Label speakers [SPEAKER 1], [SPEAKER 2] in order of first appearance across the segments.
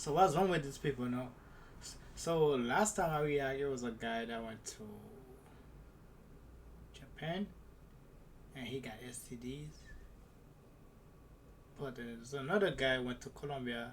[SPEAKER 1] So what's wrong with these people, no? So last time I reacted, there was a guy that went to Japan and he got STDs. But there's another guy who went to Colombia.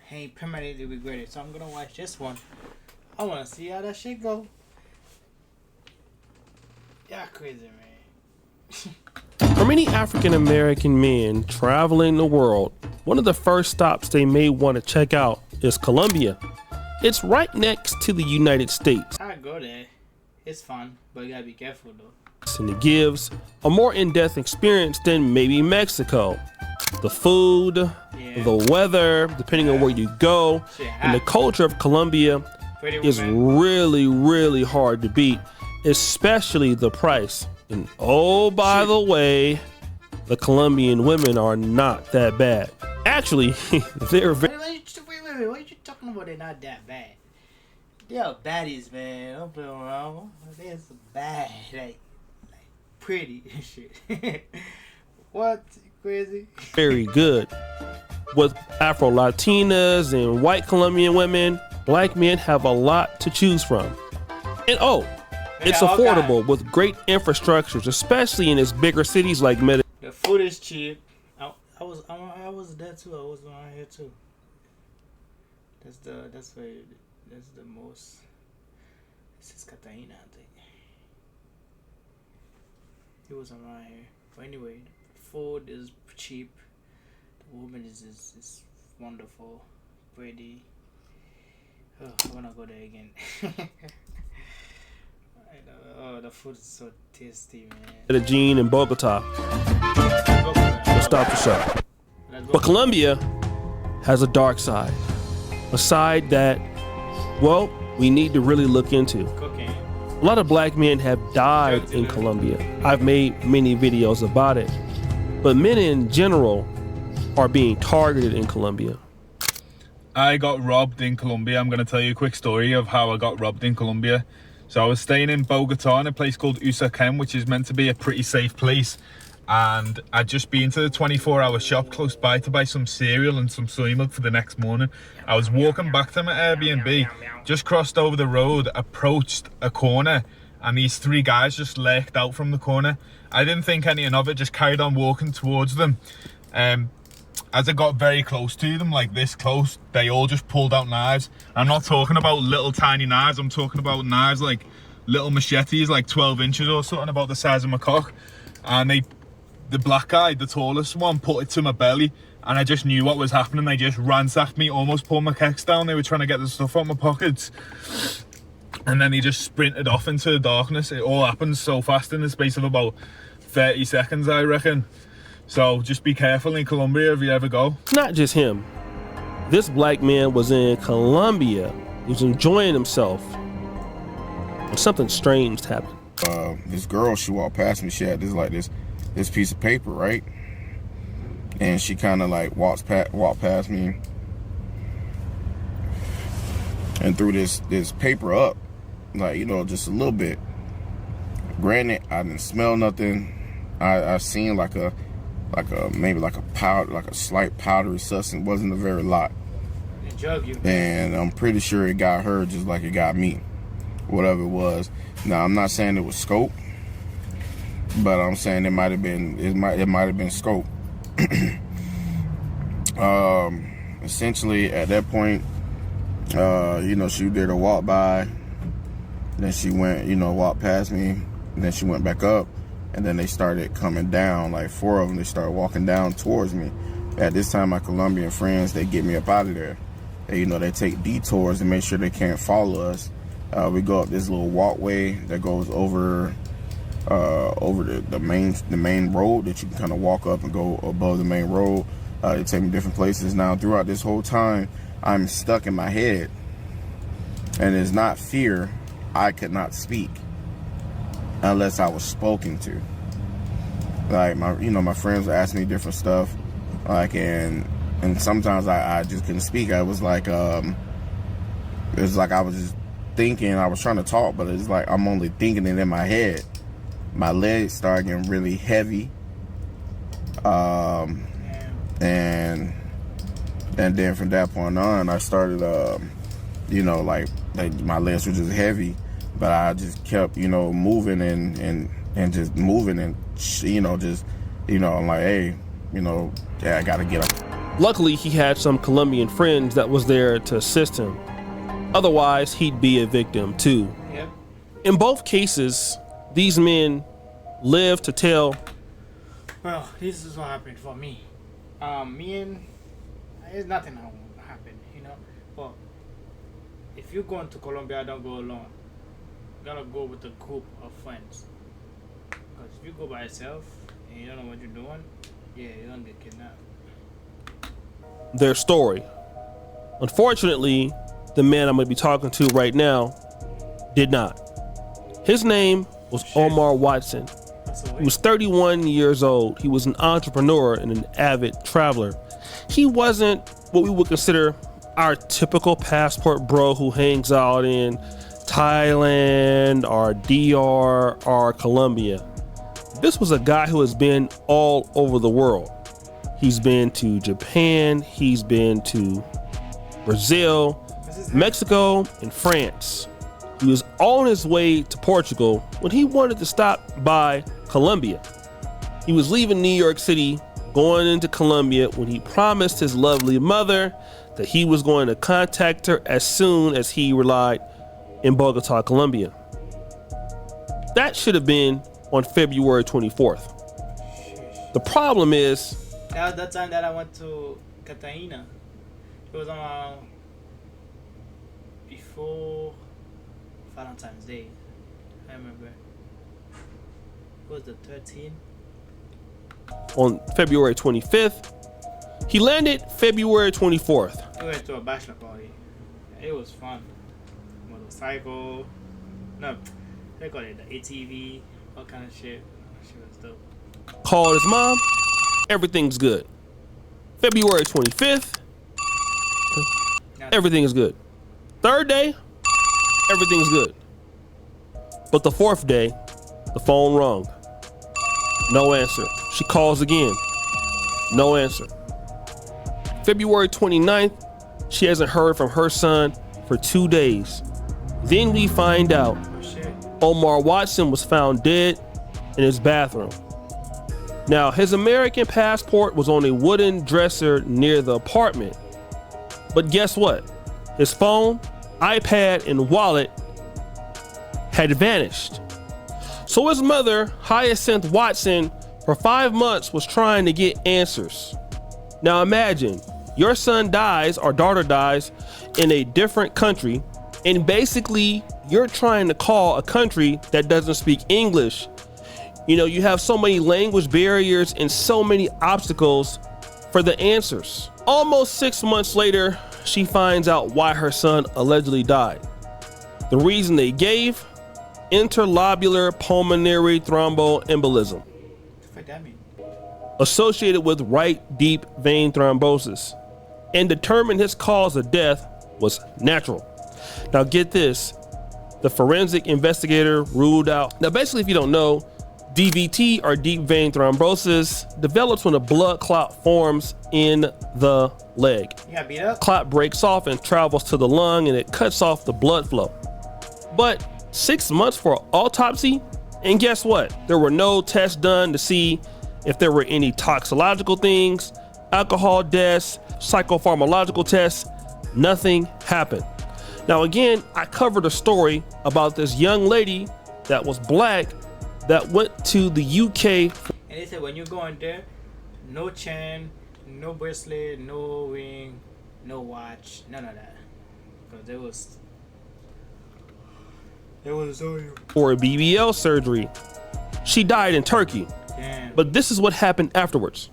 [SPEAKER 1] He permanently regretted. So I'm gonna watch this one. I wanna see how that shit go. Y'all crazy, man.
[SPEAKER 2] For many African American men traveling the world, one of the first stops they may want to check out is Colombia. It's right next to the United States.
[SPEAKER 1] I go there. It's fun, but you gotta be careful though.
[SPEAKER 2] And it gives a more in-depth experience than maybe Mexico. The food, the weather, depending on where you go, and the culture of Colombia is really, really hard to beat, especially the price. And oh, by the way, the Colombian women are not that bad. Actually, they're very...
[SPEAKER 1] Wait, what are you talking about? They're not that bad. They are baddies, man. Don't play around. They're so bad, like pretty and shit. What? Crazy?
[SPEAKER 2] Very good. With Afro-Latinas and white Colombian women, black men have a lot to choose from. And it's affordable with great infrastructures, especially in its bigger cities like Medellin.
[SPEAKER 1] The food is cheap. I was there too. I was around here too. That's the most. This is Catalina, I think. He was around here. But anyway, the food is cheap. The woman is wonderful, pretty. Oh, I wanna go there again. Oh, the food is so tasty, man.
[SPEAKER 2] Medellin and Bogota. We'll stop the show. But Colombia has a dark side. A side that, well, we need to really look into. A lot of black men have died in Colombia. I've made many videos about it. But men in general are being targeted in Colombia.
[SPEAKER 3] I got robbed in Colombia. I'm going to tell you a quick story of how I got robbed in Colombia. So I was staying in Bogota in a place called Usaquén, which is meant to be a pretty safe place. And I'd just been to the 24-hour shop close by to buy some cereal and some soy milk for the next morning. I was walking back to my Airbnb, just crossed over the road, approached a corner, and these three guys just lurked out from the corner. I didn't think anything of it, just carried on walking towards them. As I got very close to them, like this close, they all just pulled out knives. I'm not talking about little tiny knives, I'm talking about knives like little machetes, like 12 inches or something, about the size of my cock. And the black guy, the tallest one, put it to my belly, and I just knew what was happening. They just ransacked me, almost pulled my kicks down. They were trying to get the stuff out my pockets. And then he just sprinted off into the darkness. It all happened so fast in the space of about 30 seconds, I reckon. So just be careful in Colombia if you ever go.
[SPEAKER 2] It's not just him. This black man was in Colombia. He was enjoying himself. And something strange happened.
[SPEAKER 4] This girl, she walked past me. She had this piece of paper, right? And she kind of like walked past me and threw this paper up, like, you know, just a little bit. Granted, I didn't smell nothing. I seen maybe like a powder, like a slight powdery substance. Wasn't a very lot. And I'm pretty sure it got her just like it got me, whatever it was. Now I'm not saying it was scope, but I'm saying it might have been scope. Essentially at that point, you know, she did a walk by, then she went, you know, walked past me, and then she went back up, and then they started coming down, like 4 of them. They started walking down towards me. At this time, my Colombian friends, they get me up out of there. And, you know, they take detours to make sure they can't follow us. We go up this little walkway that goes over the main road that you can kind of walk up and go above the main road. They take me different places. Now, throughout this whole time, I'm stuck in my head, and it's not fear. I could not speak unless I was spoken to. Like my friends would ask me different stuff, like and sometimes I just couldn't speak. I was like it was like I was just thinking. I was trying to talk, but it's like I'm only thinking it in my head. My legs started getting really heavy, and And then from that point on, I started, you know, like my legs were just heavy, but I just kept, you know, moving and just moving and, you know, just, you know, I'm like, hey, you know, yeah, I gotta get up.
[SPEAKER 2] Luckily, he had some Colombian friends that was there to assist him. Otherwise, he'd be a victim too.
[SPEAKER 1] Yep.
[SPEAKER 2] In both cases, these men lived to tell.
[SPEAKER 1] Well, this is what happened for me. There's nothing happened, you know. But if you're going to Colombia, don't go alone. You gotta go with a group of friends. Because if you go by yourself and you don't know what you're doing, yeah, you're gonna get kidnapped.
[SPEAKER 2] Their story. Unfortunately, the man I'm going to be talking to right now did not. His name was Omar Watson. He was 31 years old. He was an entrepreneur and an avid traveler. He wasn't what we would consider our typical passport bro who hangs out in Thailand or DR or Colombia. This was a guy who has been all over the world. He's been to Japan, he's been to Brazil, Mexico, and France. He was on his way to Portugal when he wanted to stop by Colombia. He was leaving New York City, going into Colombia when he promised his lovely mother that he was going to contact her as soon as he arrived in Bogota, Colombia. That should have been on February 24th. The problem is,
[SPEAKER 1] that was the time that I went to Cartagena. It was before Valentine's Day. I remember. It was the 13th.
[SPEAKER 2] On February 25th, he landed February 24th.
[SPEAKER 1] We went to a bachelor party. It was fun. Motorcycle. No, they call it the ATV. All kind of shit. Shit was dope.
[SPEAKER 2] Called his mom. Everything's good. February 25th, everything is good. Third day, everything's good. But the fourth day, the phone rung. No answer. She calls again. No answer. February 29th, she hasn't heard from her son for 2 days. Then we find out Omar Watson was found dead in his bathroom. Now, his American passport was on a wooden dresser near the apartment. But guess what? His phone, iPad, and wallet had vanished. So his mother, Hyacinth Watson, for 5 months was trying to get answers. Now imagine, your son dies or daughter dies in a different country, and basically you're trying to call a country that doesn't speak English. You know, you have so many language barriers and so many obstacles for the answers. Almost 6 months later, she finds out why her son allegedly died. The reason they gave: interlobular pulmonary thromboembolism,
[SPEAKER 1] What that mean?
[SPEAKER 2] associated with right deep vein thrombosis, and determined his cause of death was natural. Now get this, the forensic investigator ruled out. Now basically, if you don't know, DVT, or deep vein thrombosis, develops when a blood clot forms in the leg.
[SPEAKER 1] You got beat up?
[SPEAKER 2] Clot breaks off and travels to the lung, and it cuts off the blood flow. But 6 months for an autopsy, and guess what? There were no tests done to see if there were any toxicological things, alcohol tests, psychopharmacological tests. Nothing happened. Now again, I covered a story about this young lady that was black that went to the UK.
[SPEAKER 1] And they said when you go in there, no chain, no bracelet, no ring, no watch, none of that. Because it was
[SPEAKER 2] for a BBL surgery. She died in Turkey.
[SPEAKER 1] damn.
[SPEAKER 2] But this is what happened afterwards.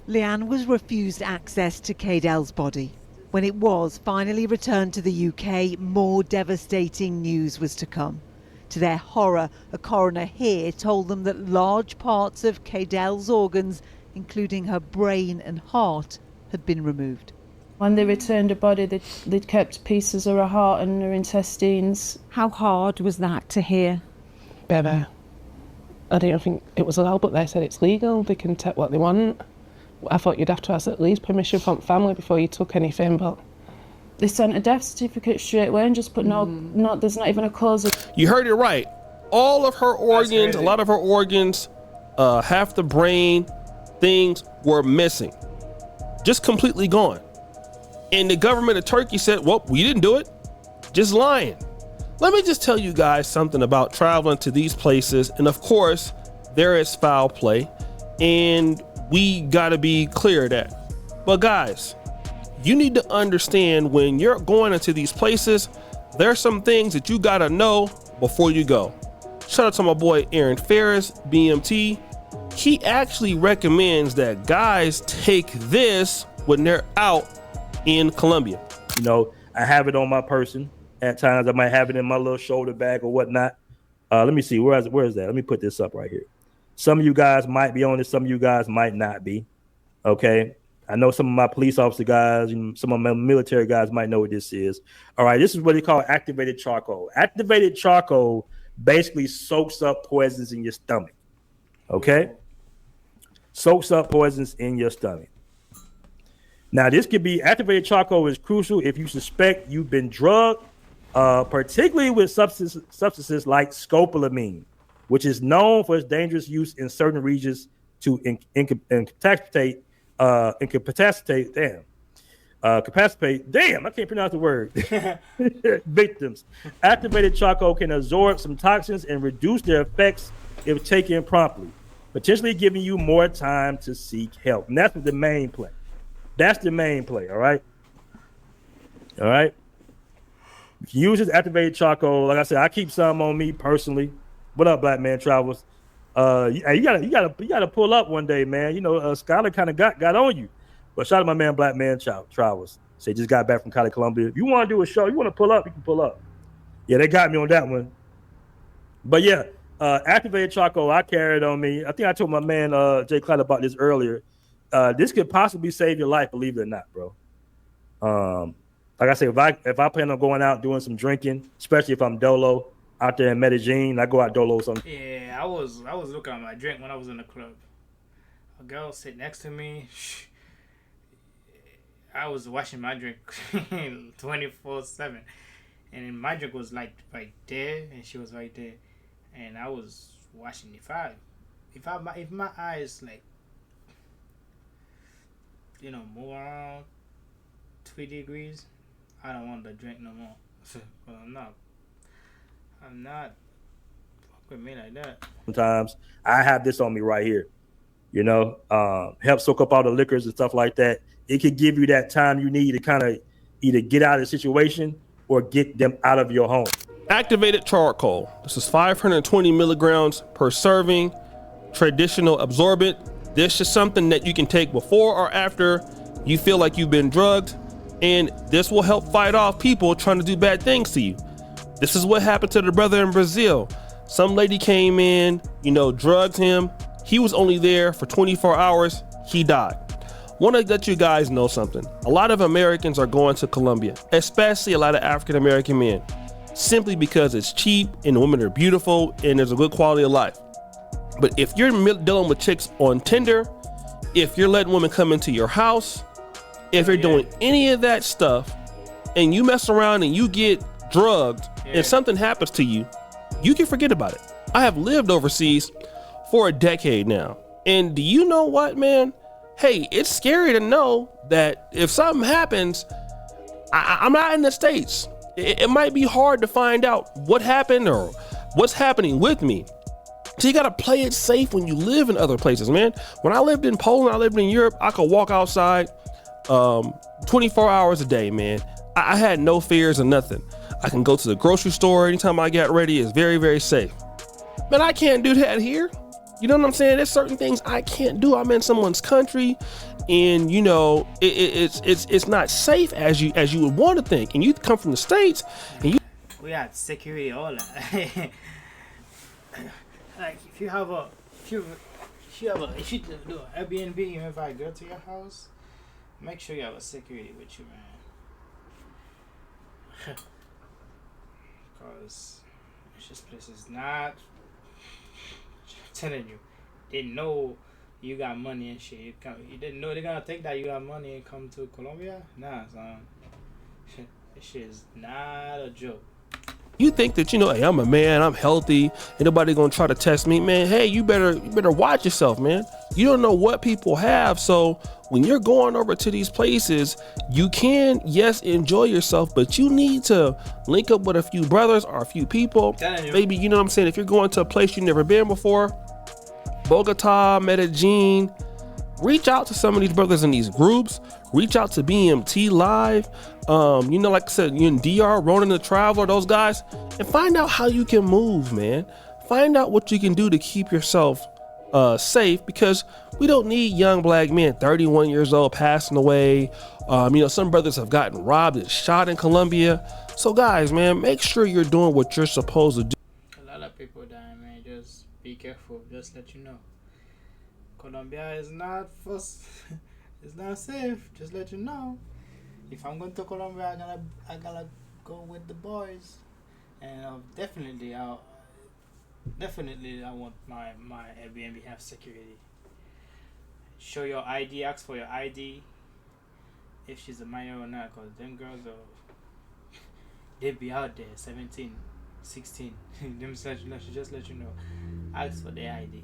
[SPEAKER 5] Leanne was refused access to Cadell's body. When it was finally returned to the UK, more devastating news was to come. To their horror, a coroner here told them that large parts of Cadell's organs, including her brain and heart, had been removed.
[SPEAKER 6] When they returned her body, they'd kept pieces of her heart and her intestines.
[SPEAKER 5] How hard was that to hear?
[SPEAKER 7] Baby, I don't think it was allowed, but they said it's legal. They can take what they want.
[SPEAKER 6] I thought you'd have to ask at least permission from family before you took anything, but they sent a death certificate straight away and just put no, there's not even a cause.
[SPEAKER 2] You heard it right. All of her organs, a lot of her organs, half the brain, things were missing. Just completely gone. And the government of Turkey said, well, we didn't do it. Just lying. Let me just tell you guys something about traveling to these places. And of course, there is foul play. And we gotta be clear of that. But guys, you need to understand when you're going into these places, there's some things that you gotta know before you go. Shout out to my boy Aaron Ferris, BMT. He actually recommends that guys take this when they're out in Colombia.
[SPEAKER 7] You know, I have it on my person. At times I might have it in my little shoulder bag or whatnot. Let me see, where is that? Let me put this up right here. Some of you guys might be on this, some of you guys might not be. Okay. I know some of my police officer guys and some of my military guys might know what this is. All right, this is what they call activated charcoal. Activated charcoal basically soaks up poisons in your stomach. Okay? Soaks up poisons in your stomach. Now, this could be activated charcoal is crucial if you suspect you've been drugged, particularly with substances like scopolamine, which is known for its dangerous use in certain regions to incapacitate, I can't pronounce the word, victims. Activated charcoal can absorb some toxins and reduce their effects if taken promptly, potentially giving you more time to seek help. And that's the main play. That's the main play, all right? All right? You can use this activated charcoal. Like I said, I keep some on me personally. What up, Black Man Travels? You gotta pull up one day, man. You know, Skylar kind of got on you. But shout out to my man, Black Man Travels. Say just got back from Cali, Colombia. If you want to do a show, you want to pull up, you can pull up. Yeah, they got me on that one. But yeah, activated charcoal, I carry it on me. I think I told my man Jay Clyde about this earlier. This could possibly save your life, believe it or not, bro. Like I said, if I plan on going out doing some drinking, especially if I'm dolo out there in Medellin, I go out dolo something.
[SPEAKER 1] Yeah, I was looking at my drink when I was in the club. A girl sit next to me. I was washing my drink 24/7, and my drink was like right there, and she was right there, and I was washing. If my eyes like, you know, move around 3 degrees, I don't want to drink no more. Well, I'm not. Fuck with me like that.
[SPEAKER 7] Sometimes I have this on me right here. You know, help soak up all the liquors and stuff like that. It could give you that time you need to kind of either get out of the situation or get them out of your home.
[SPEAKER 2] Activated charcoal. This is 520 milligrams per serving. Traditional absorbent. This is something that you can take before or after you feel like you've been drugged, and this will help fight off people trying to do bad things to you. This is what happened to the brother in Brazil. Some lady came in, you know, drugged him. He was only there for 24 hours. He died. Want to let you guys know something. A lot of Americans are going to Colombia, especially a lot of African American men, simply because it's cheap and women are beautiful and there's a good quality of life. But if you're dealing with chicks on Tinder, if you're letting women come into your house, if you're doing any of that stuff and you mess around and you get drugged and something happens to you, you can forget about it. I have lived overseas for a decade now. And do you know what, man? Hey, it's scary to know that if something happens, I'm not in the States. It might be hard to find out what happened or what's happening with me. So you gotta play it safe when you live in other places, man. When I lived in Poland, I lived in Europe, I could walk outside 24 hours a day, man. I had no fears or nothing. I can go to the grocery store anytime I get ready. It's very, very safe. Man, I can't do that here. You know what I'm saying? There's certain things I can't do. I'm in someone's country, and you know it's not safe as you would want to think. And you come from the States, and you
[SPEAKER 1] we had security all that. Like if you do an Airbnb, you invite a girl to your house, make sure you have a security with you, man. Because this place is not. I'm telling you, they know you got money and shit. You didn't know they're gonna think that you got money and come to Colombia? Nah, son. This shit is not a joke.
[SPEAKER 2] You think that, hey, I'm a man, I'm healthy, ain't nobody gonna try to test me, man. Hey, you better watch yourself, man. You don't know what people have. So when you're going over to these places, you can, yes, enjoy yourself, but you need to link up with a few brothers or a few people. Maybe, you know what I'm saying? If you're going to a place you've never been before, Bogota, Medellin, reach out to some of these brothers in these groups. Reach out to BMT Live. Like I said, you and DR, Ronan the Traveler, those guys, and find out how you can move, man. Find out what you can do to keep yourself safe, because we don't need young black men, 31 years old, passing away. Some brothers have gotten robbed and shot in Colombia. So guys, man, make sure you're doing what you're supposed to do.
[SPEAKER 1] A lot of people dying, man. Just be careful. Just let you know. Colombia is not it's not safe. Just let you know. If I'm going to Colombia, I gotta go with the boys, and definitely I want my Airbnb have security. Show your ID. Ask for your ID. If she's a minor or not, cause them girls they be out there 17, 16. Them she just let you know. Ask for the ID.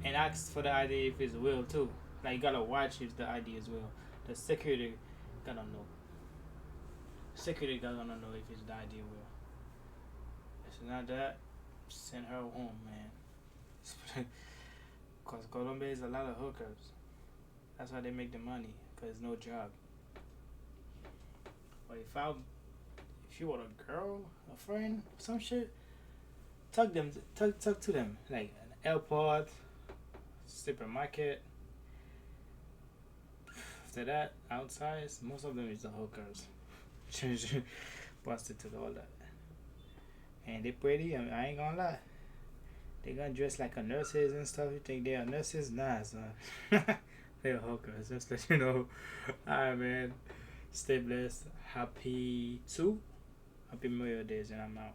[SPEAKER 1] And ask for the ID if it's real too. Like, you gotta watch if the ID is real. The security gotta know. Security gotta know if it's the ID real. If it's not that, send her home, man. Cause Colombia is a lot of hookers. That's why they make the money. Cause no job. But if you want a girl, a friend, some shit, talk to them. Like an airport, supermarket. After that, outside, most of them is the hookers. Prostitute, all that. And they pretty, I ain't gonna lie. They gonna dress like a nurses and stuff. You think they are nurses? Nah, son. They're hookers, just let you know. Alright, man. Stay blessed. Happy Memorial Days, and I'm out.